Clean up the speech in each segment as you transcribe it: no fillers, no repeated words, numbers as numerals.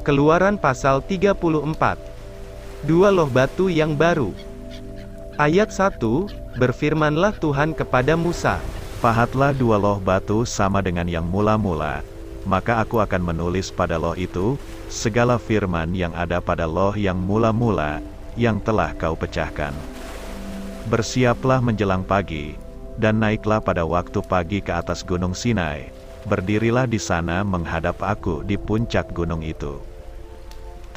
Keluaran pasal 34. Dua loh batu yang baru. Ayat 1, berfirmanlah Tuhan kepada Musa, Pahatlah dua loh batu sama dengan yang mula-mula, maka aku akan menulis pada loh itu, segala firman yang ada pada loh yang mula-mula, yang telah kau pecahkan. Bersiaplah menjelang pagi, dan naiklah pada waktu pagi ke atas gunung Sinai, berdirilah di sana menghadap aku di puncak gunung itu.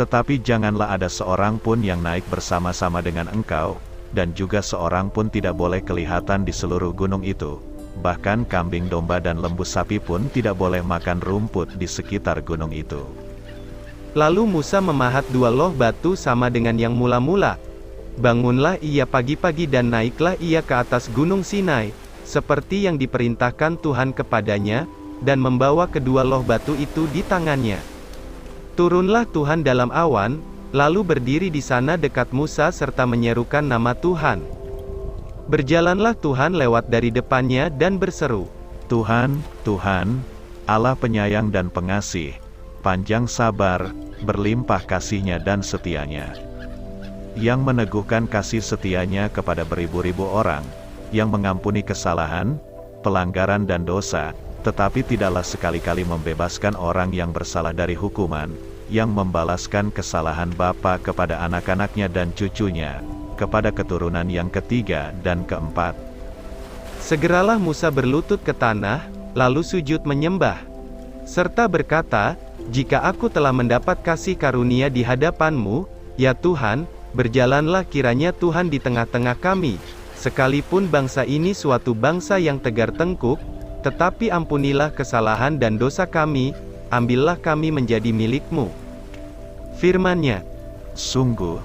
Tetapi janganlah ada seorang pun yang naik bersama-sama dengan engkau, dan juga seorang pun tidak boleh kelihatan di seluruh gunung itu. Bahkan kambing domba dan lembu sapi pun tidak boleh makan rumput di sekitar gunung itu. Lalu Musa memahat dua loh batu sama dengan yang mula-mula. Bangunlah ia pagi-pagi dan naiklah ia ke atas gunung Sinai, seperti yang diperintahkan Tuhan kepadanya, dan membawa kedua loh batu itu di tangannya. Turunlah Tuhan dalam awan, lalu berdiri di sana dekat Musa serta menyerukan nama Tuhan. Berjalanlah Tuhan lewat dari depannya dan berseru, Tuhan, Tuhan, Allah penyayang dan pengasih, panjang sabar, berlimpah kasihnya dan setianya, yang meneguhkan kasih setianya kepada beribu-ribu orang, yang mengampuni kesalahan, pelanggaran dan dosa, tetapi tidaklah sekali-kali membebaskan orang yang bersalah dari hukuman, yang membalaskan kesalahan bapa kepada anak-anaknya dan cucunya, kepada keturunan yang ketiga dan keempat. Segeralah Musa berlutut ke tanah, lalu sujud menyembah, serta berkata, jika aku telah mendapat kasih karunia di hadapanmu, ya Tuhan, berjalanlah kiranya Tuhan di tengah-tengah kami, sekalipun bangsa ini suatu bangsa yang tegar tengkuk, tetapi ampunilah kesalahan dan dosa kami, ambillah kami menjadi milik-Mu. Firman-Nya, Sungguh,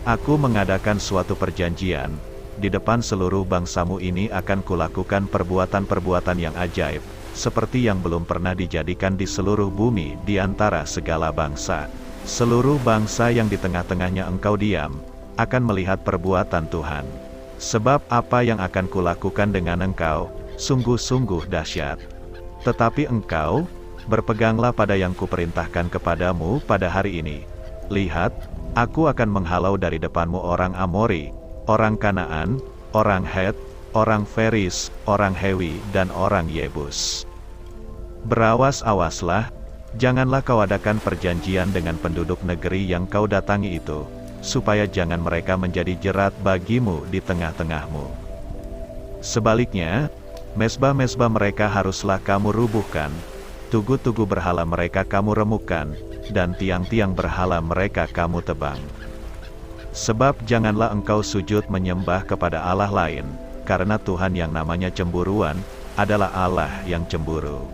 aku mengadakan suatu perjanjian, di depan seluruh bangsamu ini akan kulakukan perbuatan-perbuatan yang ajaib, seperti yang belum pernah dijadikan di seluruh bumi di antara segala bangsa. Seluruh bangsa yang di tengah-tengahnya engkau diam, akan melihat perbuatan Tuhan. Sebab apa yang akan kulakukan dengan engkau, sungguh-sungguh dahsyat. Tetapi engkau, berpeganglah pada yang kuperintahkan kepadamu pada hari ini. Lihat, aku akan menghalau dari depanmu orang Amori, orang Kanaan, orang Het, orang Feris, orang Hewi, dan orang Yebus. Berawas-awaslah, janganlah kau adakan perjanjian dengan penduduk negeri yang kau datangi itu, supaya jangan mereka menjadi jerat bagimu di tengah-tengahmu. Sebaliknya, mesbah-mesbah mereka haruslah kamu rubuhkan, tugu-tugu berhala mereka kamu remukkan, dan tiang-tiang berhala mereka kamu tebang. Sebab janganlah engkau sujud menyembah kepada Allah lain, karena Tuhan yang namanya cemburuan, adalah Allah yang cemburu.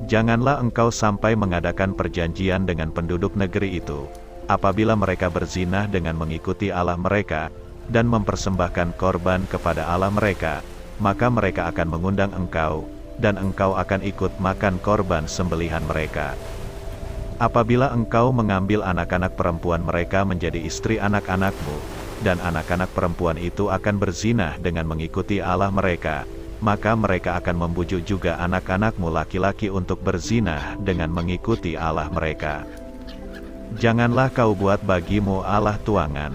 Janganlah engkau sampai mengadakan perjanjian dengan penduduk negeri itu, apabila mereka berzinah dengan mengikuti Allah mereka, dan mempersembahkan korban kepada Allah mereka, maka mereka akan mengundang engkau, dan engkau akan ikut makan korban sembelihan mereka. Apabila engkau mengambil anak-anak perempuan mereka menjadi istri anak-anakmu, dan anak-anak perempuan itu akan berzinah dengan mengikuti Allah mereka, maka mereka akan membujuk juga anak-anakmu laki-laki untuk berzinah dengan mengikuti Allah mereka. Janganlah kau buat bagimu Allah tuangan.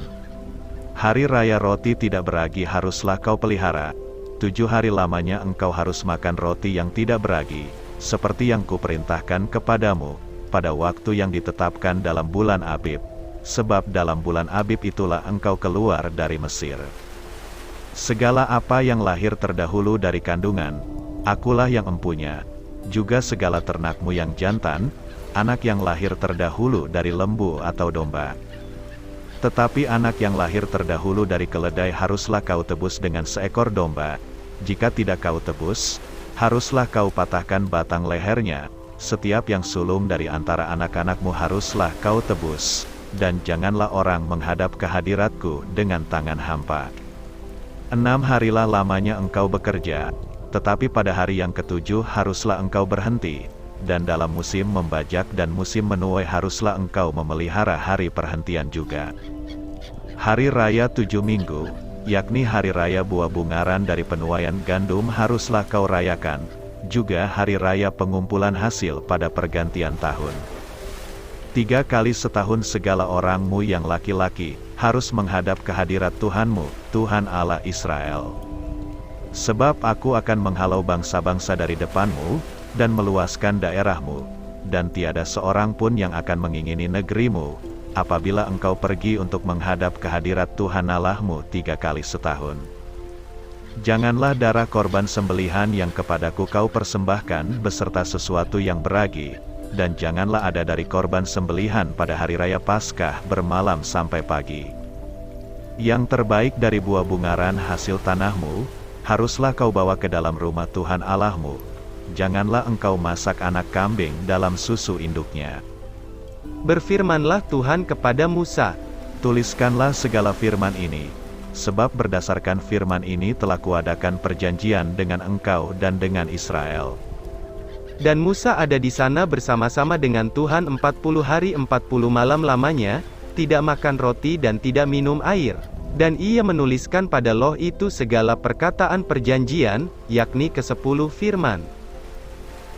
Hari raya roti tidak beragi haruslah kau pelihara. 7 hari lamanya engkau harus makan roti yang tidak beragi, seperti yang kuperintahkan kepadamu, pada waktu yang ditetapkan dalam bulan Abib, sebab dalam bulan Abib itulah engkau keluar dari Mesir. Segala apa yang lahir terdahulu dari kandungan, akulah yang empunya, juga segala ternakmu yang jantan, anak yang lahir terdahulu dari lembu atau domba. Tetapi anak yang lahir terdahulu dari keledai haruslah kau tebus dengan seekor domba. Jika tidak kau tebus, haruslah kau patahkan batang lehernya. Setiap yang sulung dari antara anak-anakmu haruslah kau tebus, dan janganlah orang menghadap ke hadiratku dengan tangan hampa. 6 harilah lamanya engkau bekerja, tetapi pada hari yang ke-7 haruslah engkau berhenti, dan dalam musim membajak dan musim menuai haruslah engkau memelihara hari perhentian juga. Hari raya 7 minggu, yakni hari raya buah bungaran dari penuaian gandum haruslah kau rayakan, juga hari raya pengumpulan hasil pada pergantian tahun. 3 kali setahun segala orangmu yang laki-laki, harus menghadap kehadirat Tuhanmu, Tuhan Allah Israel. Sebab aku akan menghalau bangsa-bangsa dari depanmu, dan meluaskan daerahmu, dan tiada seorang pun yang akan mengingini negerimu, apabila engkau pergi untuk menghadap kehadirat Tuhan Allahmu 3 kali setahun. Janganlah darah korban sembelihan yang kepadaku kau persembahkan beserta sesuatu yang beragi, dan janganlah ada dari korban sembelihan pada hari raya Paskah bermalam sampai pagi. Yang terbaik dari buah bungaran hasil tanahmu, haruslah kau bawa ke dalam rumah Tuhan Allahmu. Janganlah engkau masak anak kambing dalam susu induknya. Berfirmanlah Tuhan kepada Musa, Tuliskanlah segala firman ini, sebab berdasarkan firman ini telah kuadakan perjanjian dengan engkau dan dengan Israel. Dan Musa ada di sana bersama-sama dengan Tuhan 40 hari 40 malam lamanya, tidak makan roti dan tidak minum air. Dan ia menuliskan pada loh itu segala perkataan perjanjian, yakni ke-10 firman.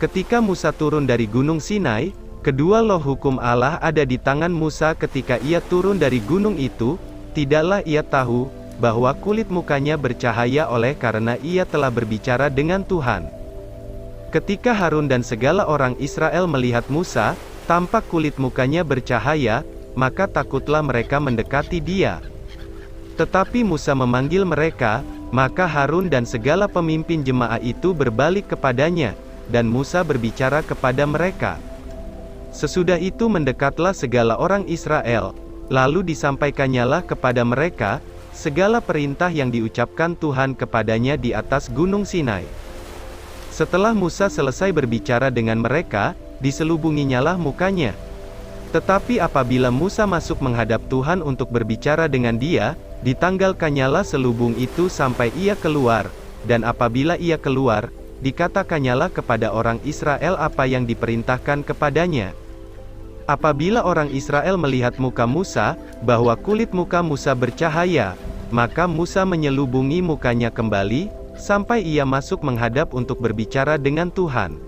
Ketika Musa turun dari Gunung Sinai, kedua loh hukum Allah ada di tangan Musa. Ketika ia turun dari gunung itu, tidaklah ia tahu bahwa kulit mukanya bercahaya oleh karena ia telah berbicara dengan Tuhan. Ketika Harun dan segala orang Israel melihat Musa, tampak kulit mukanya bercahaya, maka takutlah mereka mendekati dia. Tetapi Musa memanggil mereka, maka Harun dan segala pemimpin jemaah itu berbalik kepadanya, dan Musa berbicara kepada mereka. Sesudah itu mendekatlah segala orang Israel, lalu disampaikannyalah kepada mereka segala perintah yang diucapkan Tuhan kepadanya di atas Gunung Sinai. Setelah Musa selesai berbicara dengan mereka, diselubunginyalah mukanya. Tetapi apabila Musa masuk menghadap Tuhan untuk berbicara dengan dia, ditanggalkannyalah selubung itu sampai ia keluar, dan apabila ia keluar, dikatakannya kepada orang Israel apa yang diperintahkan kepadanya. Apabila orang Israel melihat muka Musa, bahwa kulit muka Musa bercahaya, maka Musa menyelubungi mukanya kembali, sampai ia masuk menghadap untuk berbicara dengan Tuhan.